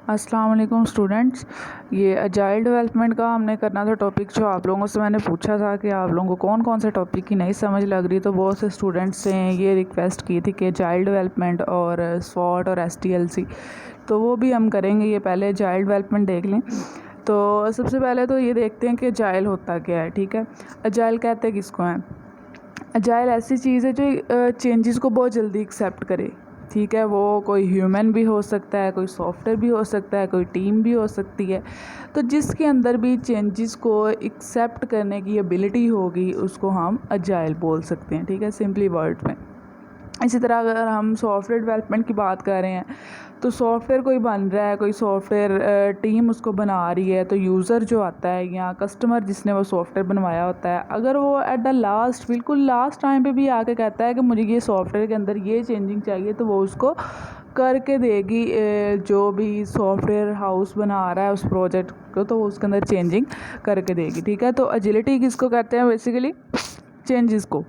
अस्सलाम वालेकुम स्टूडेंट्स। ये अजाइल डेवलपमेंट का हमने करना था टॉपिक, जो आप लोगों से मैंने पूछा था कि आप लोगों को कौन कौन से टॉपिक की नहीं समझ लग रही, तो बहुत से स्टूडेंट्स से ये रिक्वेस्ट की थी कि अजाइल डेवलपमेंट और स्वॉट और STLC, तो वो भी हम करेंगे। ये पहले अजाइल डेवलपमेंट देख लें। तो सबसे पहले तो ये देखते हैं कि अजाइल होता क्या है। ठीक है, अजाइल कहते किसको हैं? अजाइल ऐसी चीज़ है जो चेंजेस को बहुत जल्दी एक्सेप्ट करे। ठीक है, वो कोई ह्यूमन भी हो सकता है, कोई सॉफ्टवेयर भी हो सकता है, कोई टीम भी हो सकती है। तो जिसके अंदर भी चेंजेस को एक्सेप्ट करने की एबिलिटी होगी उसको हम अजाइल बोल सकते हैं। ठीक है, सिंपली वर्ड में। इसी तरह अगर हम सॉफ्टवेयर डेवलपमेंट की बात कर रहे हैं, तो सॉफ्टवेयर कोई बन रहा है, कोई सॉफ्टवेयर टीम उसको बना रही है, तो यूज़र जो आता है या कस्टमर जिसने वो सॉफ्टवेयर बनवाया होता है, अगर वो एट द लास्ट, बिल्कुल लास्ट टाइम पे भी आके कहता है कि मुझे ये सॉफ्टवेयर के अंदर ये चेंजिंग चाहिए, तो वो उसको करके देगी। जो भी सॉफ्टवेयर हाउस बना रहा है उस प्रोजेक्ट को, तो वो उसके अंदर चेंजिंग करके देगी। ठीक है, तो एजिलिटी किसको कहते हैं? बेसिकली चेंजेस को।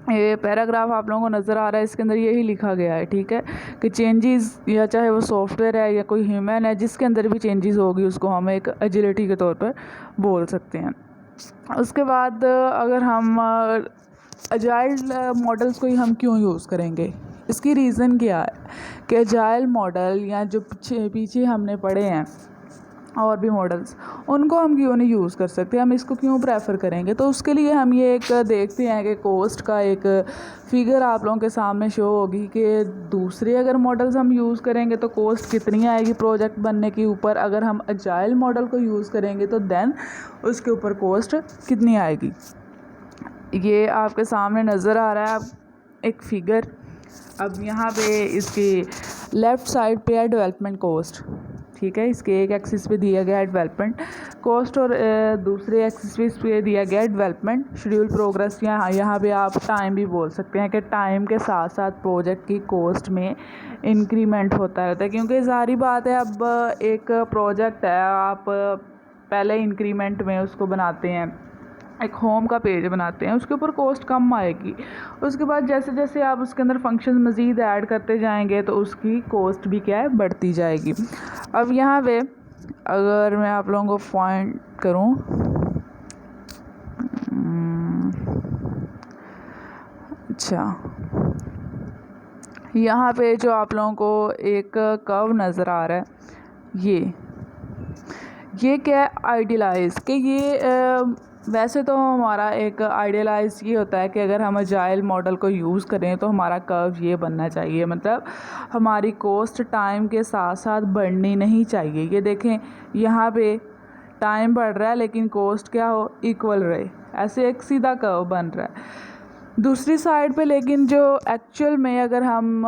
ये पैराग्राफ आप लोगों को नज़र आ रहा है, इसके अंदर यही लिखा गया है। ठीक है, कि चेंजेस, या चाहे वो सॉफ्टवेयर है या कोई ह्यूमन है, जिसके अंदर भी चेंजेस होगी उसको हम एक एजिलिटी के तौर पर बोल सकते हैं। उसके बाद अगर हम अजाइल मॉडल्स को ही हम क्यों यूज़ करेंगे, इसकी रीज़न क्या है कि अजाइल मॉडल या जो पीछे पीछे हमने पढ़े हैं और भी मॉडल्स, उनको हम क्यों नहीं यूज़ कर सकते, हम इसको क्यों प्रेफर करेंगे? तो उसके लिए हम ये एक देखते हैं कि कॉस्ट का एक फिगर आप लोगों के सामने शो होगी कि दूसरे अगर मॉडल्स हम यूज़ करेंगे तो कॉस्ट कितनी आएगी प्रोजेक्ट बनने के ऊपर, अगर हम अजाइल मॉडल को यूज़ करेंगे तो देन उसके ऊपर कॉस्ट कितनी आएगी। ये आपके सामने नज़र आ रहा है एक फिगर। अब यहाँ पे इसकी लेफ़्ट साइड पे है डेवलपमेंट कॉस्ट। ठीक है, इसके एक एक्सिस पे दिया गया है डेवलपमेंट कॉस्ट और दूसरे एक्सिस पे दिया गया है डेवलपमेंट शेड्यूल प्रोग्रेस। यहाँ पे आप टाइम भी बोल सकते हैं कि टाइम के साथ साथ प्रोजेक्ट की कॉस्ट में इंक्रीमेंट होता रहता है, क्योंकि ज़ाहिर बात है, अब एक प्रोजेक्ट है, आप पहले इंक्रीमेंट में उसको बनाते हैं, एक होम का पेज बनाते हैं, उसके ऊपर कॉस्ट कम आएगी। उसके बाद जैसे जैसे आप उसके अंदर फंक्शन मज़ीद ऐड करते जाएंगे तो उसकी कॉस्ट भी क्या है, बढ़ती जाएगी। अब यहाँ पे अगर मैं आप लोगों को पॉइंट करूँ, अच्छा, यहाँ पे जो आप लोगों को एक कर्व नज़र आ रहा है, ये क्या है? आइडियलाइज कि ये वैसे तो हमारा एक आइडियलाइज ये होता है कि अगर हम अजाइल मॉडल को यूज़ करें तो हमारा कर्व ये बनना चाहिए, मतलब हमारी कॉस्ट टाइम के साथ साथ बढ़नी नहीं चाहिए। ये देखें, यहाँ पे टाइम बढ़ रहा है लेकिन कॉस्ट क्या हो, इक्वल रहे, ऐसे एक सीधा कर्व बन रहा है। दूसरी साइड पे लेकिन जो एक्चुअल में अगर हम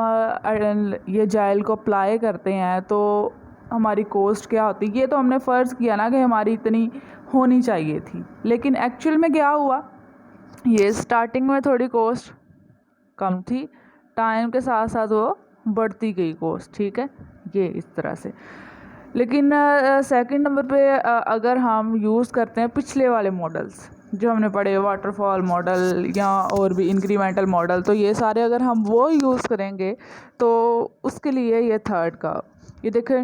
ये अजाइल को अप्लाई करते हैं तो हमारी कॉस्ट क्या होती है, ये तो हमने फ़र्ज़ किया ना कि हमारी इतनी होनी चाहिए थी, लेकिन एक्चुअल में क्या हुआ, ये स्टार्टिंग में थोड़ी कॉस्ट कम थी, टाइम के साथ साथ वो बढ़ती गई कॉस्ट। ठीक है, ये इस तरह से। लेकिन सेकंड नंबर पे अगर हम यूज़ करते हैं पिछले वाले मॉडल्स जो हमने पढ़े, वाटरफॉल मॉडल या और भी इंक्रीमेंटल मॉडल, तो ये सारे अगर हम वो यूज़ करेंगे तो उसके लिए ये थर्ड का, ये देखें,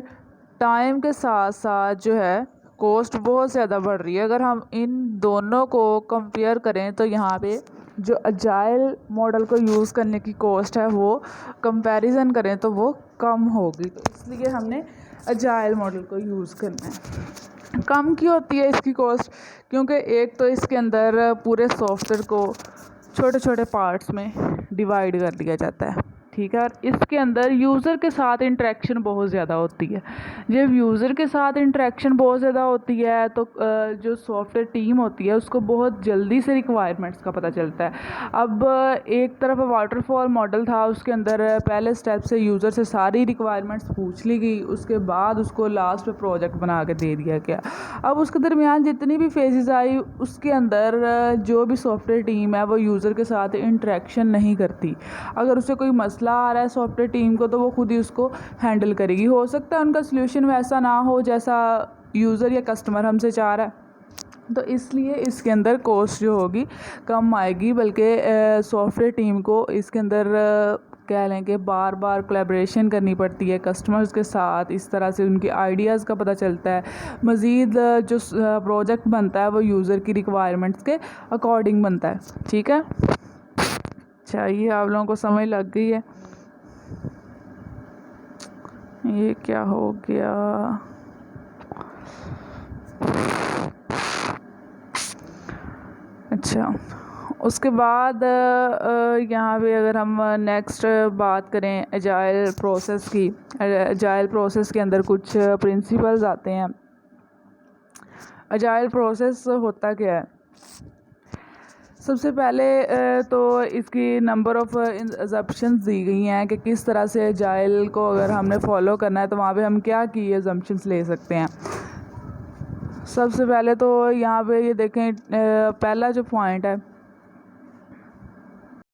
टाइम के साथ साथ जो है कॉस्ट बहुत ज़्यादा बढ़ रही है। अगर हम इन दोनों को कंपेयर करें तो यहाँ पे जो अजाइल मॉडल को यूज़ करने की कॉस्ट है वो कंपैरिजन करें तो वो कम होगी, तो इसलिए हमने अजाइल मॉडल को यूज़ करना है। कम क्यों होती है इसकी कॉस्ट? क्योंकि एक तो इसके अंदर पूरे सॉफ्टवेयर को छोटे छोटे पार्ट्स में डिवाइड कर दिया जाता है। ठीक है, और इसके अंदर यूज़र के साथ इंटरेक्शन बहुत ज़्यादा होती है। जब यूज़र के साथ इंटरेक्शन बहुत ज़्यादा होती है तो जो सॉफ्टवेयर टीम होती है उसको बहुत जल्दी से रिक्वायरमेंट्स का पता चलता है। अब एक तरफ वाटरफॉल मॉडल था, उसके अंदर पहले स्टेप से यूज़र से सारी रिक्वायरमेंट्स पूछ ली गई, उसके बाद उसको लास्ट पे प्रोजेक्ट बना के दे दिया गया। अब उसके दरमियान जितनी भी फेजेस आई उसके अंदर जो भी सॉफ्टवेयर टीम है वो यूज़र के साथ इंटरेक्शन नहीं करती। अगर उसे कोई मसला आ रहा है सॉफ्टवेयर टीम को तो वो खुद ही उसको हैंडल करेगी। हो सकता है उनका सल्यूशन वैसा ना हो जैसा यूज़र या कस्टमर हमसे चाह रहा है, तो इसलिए इसके अंदर कॉस्ट जो होगी कम आएगी, बल्कि सॉफ्टवेयर टीम को इसके अंदर कह लें कि बार बार कोलैबोरेशन करनी पड़ती है कस्टमर्स के साथ। इस तरह से उनके आइडियाज़ का पता चलता है। मज़ीद जो प्रोजेक्ट बनता है वो यूज़र की रिक्वायरमेंट्स के अकॉर्डिंग बनता है। ठीक है, चाहिए आप लोगों को समझ लग गई है। ये क्या हो गया? अच्छा, उसके बाद यहाँ पे अगर हम नेक्स्ट बात करें एजाइल प्रोसेस की। एजाइल प्रोसेस के अंदर कुछ प्रिंसिपल्स आते हैं। एजाइल प्रोसेस होता क्या है? सबसे पहले तो इसकी नंबर ऑफ़ अजम्पशंस दी गई हैं कि किस तरह से एजाइल को अगर हमने फॉलो करना है तो वहाँ पे हम क्या की अजम्पशंस ले सकते हैं। सबसे पहले तो यहाँ पे ये देखें, पहला जो पॉइंट है